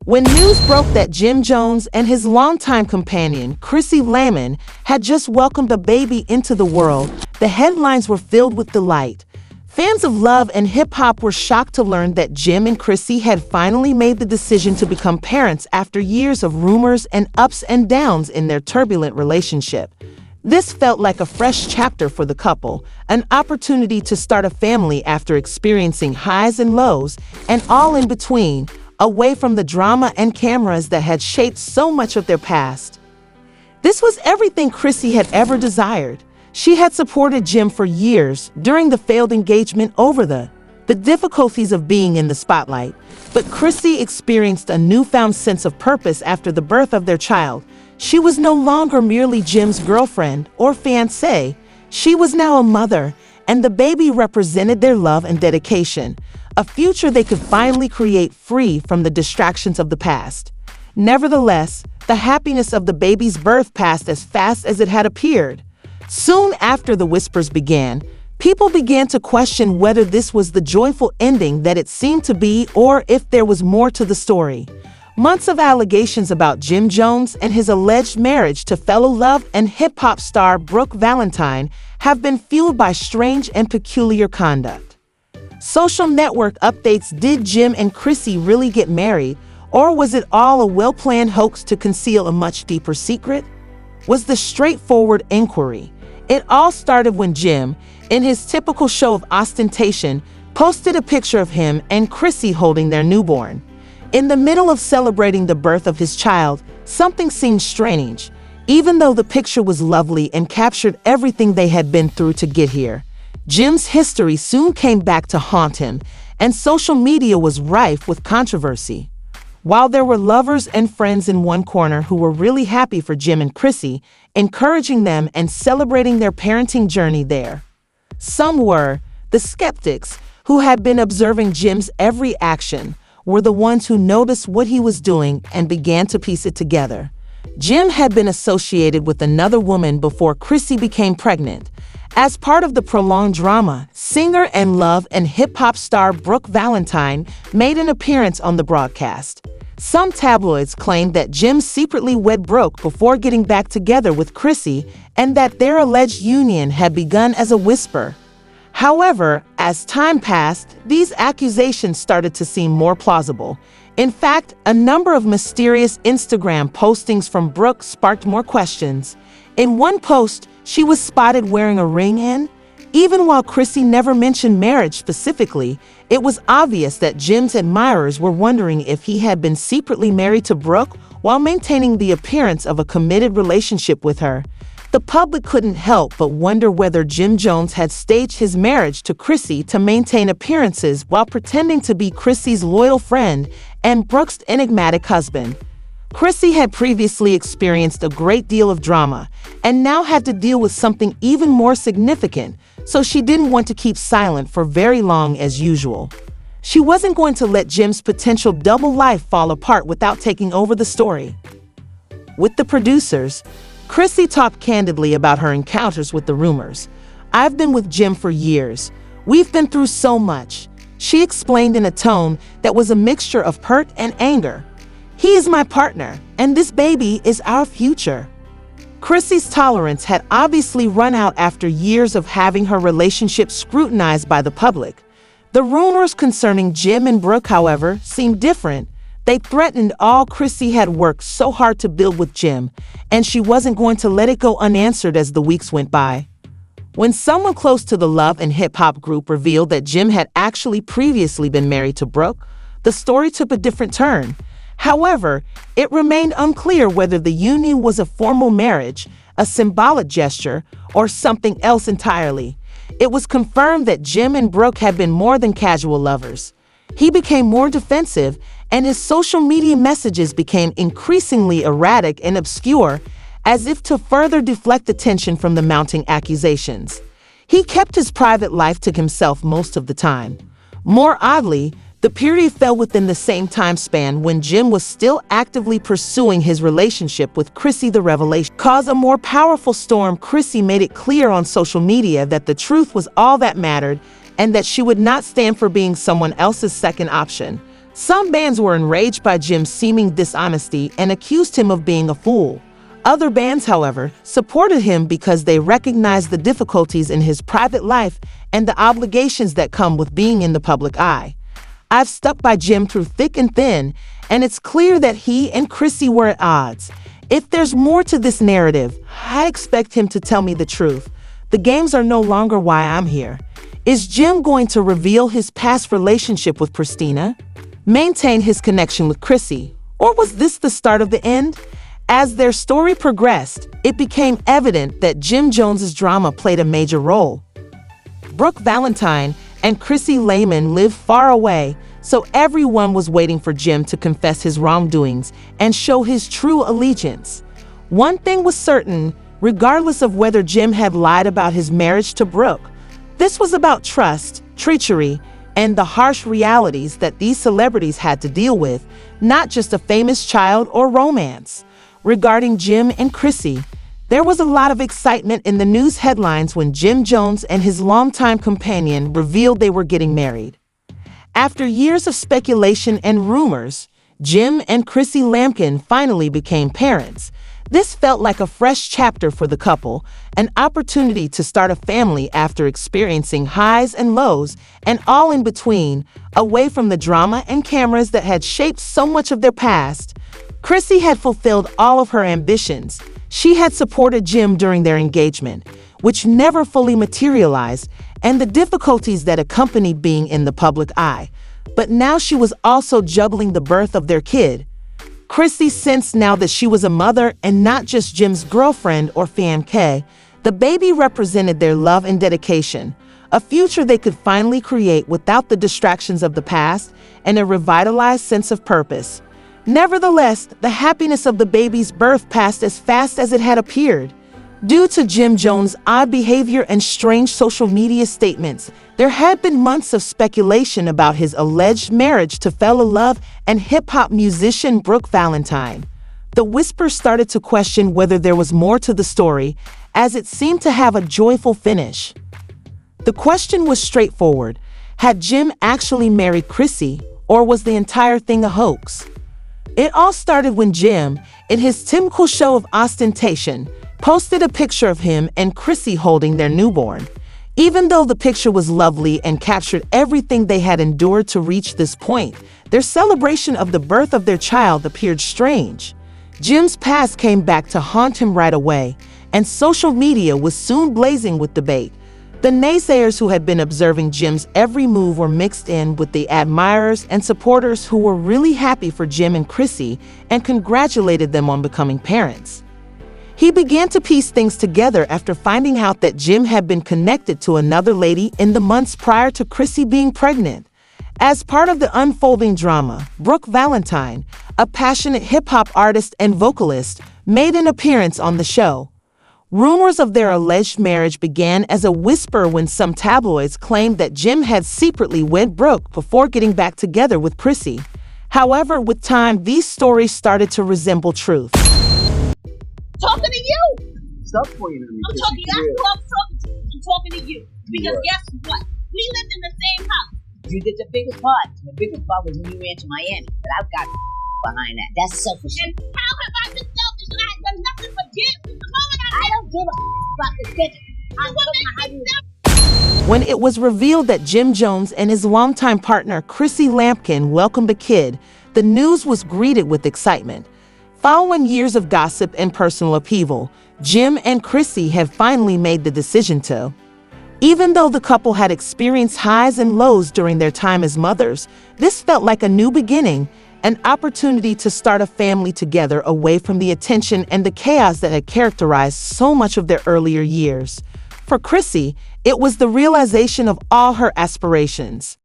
When news broke that Jim Jones and his longtime companion, Chrissy had just welcomed a baby into the world, the headlines were filled with delight. Fans of love and hip-hop were shocked to learn that Jim and Chrissy had finally made the decision to become parents after years of rumors and ups and downs in their turbulent relationship. This felt like a fresh chapter for the couple, an opportunity to start a family after experiencing highs and lows, and all in between, away from the drama and cameras that had shaped so much of their past. This was everything Chrissy had ever desired. She had supported Jim for years during the failed engagement over the difficulties of being in the spotlight, but Chrissy experienced a newfound sense of purpose after the birth of their child. She was no longer merely Jim's girlfriend or fiancée. She was now a mother, and the baby represented their love and dedication, a future they could finally create free from the distractions of the past. Nevertheless, the happiness of the baby's birth passed as fast as it had appeared. Soon after the whispers began, people began to question whether this was the joyful ending that it seemed to be or if there was more to the story. Months of allegations about Jim Jones and his alleged marriage to fellow love and hip-hop star Brooke have been fueled by strange and peculiar conduct. Social network updates: did Jim and Chrissy really get married, or was it all a well-planned hoax to conceal a much deeper secret? Was the straightforward inquiry. It all started when Jim, in his typical show of ostentation, posted a picture of him and Chrissy holding their newborn. In the middle of celebrating the birth of his child, something seemed strange, even though the picture was lovely and captured everything they had been through to get here. Jim's history soon came back to haunt him, and social media was rife with controversy. While there were lovers and friends in one corner who were really happy for Jim and Chrissy, encouraging them and celebrating their parenting journey there, some were the skeptics who had been observing Jim's every action, were the ones who noticed what he was doing and began to piece it together. Jim had been associated with another woman before Chrissy became pregnant. As part of the prolonged drama, singer and love and hip-hop star Brooke made an appearance on the broadcast. Some tabloids claimed that Jim secretly wed Brooke before getting back together with Chrissy and that their alleged union had begun as a whisper. However, as time passed, these accusations started to seem more plausible. In fact, a number of mysterious Instagram postings from Brooke sparked more questions. In one post, she was spotted wearing a ring in. Even while Chrissy never mentioned marriage specifically, it was obvious that Jim's admirers were wondering if he had been secretly married to Brooke while maintaining the appearance of a committed relationship with her. The public couldn't help but wonder whether Jim Jones had staged his marriage to Chrissy to maintain appearances while pretending to be Chrissy's loyal friend and Brooke's enigmatic husband. Chrissy had previously experienced a great deal of drama and now had to deal with something even more significant, so she didn't want to keep silent for very long as usual. She wasn't going to let Jim's potential double life fall apart without taking over the story. With the producers, Chrissy talked candidly about her encounters with the rumors. "I've been with Jim for years. We've been through so much," she explained in a tone that was a mixture of hurt and anger. "He is my partner, and this baby is our future." Chrissy's tolerance had obviously run out after years of having her relationship scrutinized by the public. The rumors concerning Jim and Brooke, however, seemed different. They threatened all Chrissy had worked so hard to build with Jim, and she wasn't going to let it go unanswered as the weeks went by. When someone close to the love and hip-hop group revealed that Jim had actually previously been married to Brooke, the story took a different turn. However, it remained unclear whether the union was a formal marriage, a symbolic gesture, or something else entirely. It was confirmed that Jim and Brooke had been more than casual lovers. He became more defensive, and his social media messages became increasingly erratic and obscure, as if to further deflect attention from the mounting accusations. He kept his private life to himself most of the time. More oddly, the period fell within the same time span when Jim was still actively pursuing his relationship with Chrissy. The revelation caused a more powerful storm. Chrissy made it clear on social media that the truth was all that mattered and that she would not stand for being someone else's second option. Some bands were enraged by Jim's seeming dishonesty and accused him of being a fool. Other bands, however, supported him because they recognized the difficulties in his private life and the obligations that come with being in the public eye. I've stuck by Jim through thick and thin, and it's clear that he and Chrissy were at odds. If there's more to this narrative, I expect him to tell me the truth. The games are no longer why I'm here. Is Jim going to reveal his past relationship with Christina? Maintain his connection with Chrissy? Or was this the start of the end? As their story progressed, it became evident that Jim Jones's drama played a major role. Brooke Valentine and Chrissy Lehman lived far away, so everyone was waiting for Jim to confess his wrongdoings and show his true allegiance. One thing was certain, regardless of whether Jim had lied about his marriage to Brooke, this was about trust, treachery, and the harsh realities that these celebrities had to deal with, not just a famous child or romance. Regarding Jim and Chrissy, there was a lot of excitement in the news headlines when Jim Jones and his longtime companion revealed they were getting married. After years of speculation and rumors, Jim and Chrissy Lampkin finally became parents. This felt like a fresh chapter for the couple, an opportunity to start a family after experiencing highs and lows and all in between, away from the drama and cameras that had shaped so much of their past. Chrissy had fulfilled all of her ambitions. She had supported Jim during their engagement, which never fully materialized, and the difficulties that accompanied being in the public eye. But now she was also juggling the birth of their kid. Chrissy sensed now that she was a mother and not just Jim's girlfriend or fiancée. The baby represented their love and dedication, a future they could finally create without the distractions of the past and a revitalized sense of purpose. Nevertheless, the happiness of the baby's birth passed as fast as it had appeared. Due to Jim Jones' odd behavior and strange social media statements, there had been months of speculation about his alleged marriage to fellow love and hip-hop musician Brooke Valentine. The whispers started to question whether there was more to the story, as it seemed to have a joyful finish. The question was straightforward. Had Jim actually married Chrissy, or was the entire thing a hoax? It all started when Jim, in his typical show of ostentation, posted a picture of him and Chrissy holding their newborn. Even though the picture was lovely and captured everything they had endured to reach this point, their celebration of the birth of their child appeared strange. Jim's past came back to haunt him right away, and social media was soon blazing with debate. The naysayers who had been observing Jim's every move were mixed in with the admirers and supporters who were really happy for Jim and Chrissy and congratulated them on becoming parents. He began to piece things together after finding out that Jim had been connected to another lady in the months prior to Chrissy being pregnant. As part of the unfolding drama, Brooke Valentine, a passionate hip-hop artist and vocalist, made an appearance on the show. Rumors of their alleged marriage began as a whisper when some tabloids claimed that Jim had secretly wed Brooke before getting back together with Chrissy. However, with time, these stories started to resemble truth. Talking to you. Stop pointing at me. I'm talking. That's who I'm talking to. I'm talking to you. Because guess what? We lived in the same house. You did the biggest part. The biggest part was when you ran to Miami. But I've got behind that. That's selfish. And how have I been selfish when I had done nothing but give? The moment I don't give a about the schedule. I'm talking how you. When it was revealed that Jim Jones and his longtime partner Chrissy Lampkin welcomed a kid, the news was greeted with excitement. Following years of gossip and personal upheaval, Jim and Chrissy have finally made the decision to. Even though the couple had experienced highs and lows during their time as mothers, this felt like a new beginning, an opportunity to start a family together away from the attention and the chaos that had characterized so much of their earlier years. For Chrissy, it was the realization of all her aspirations.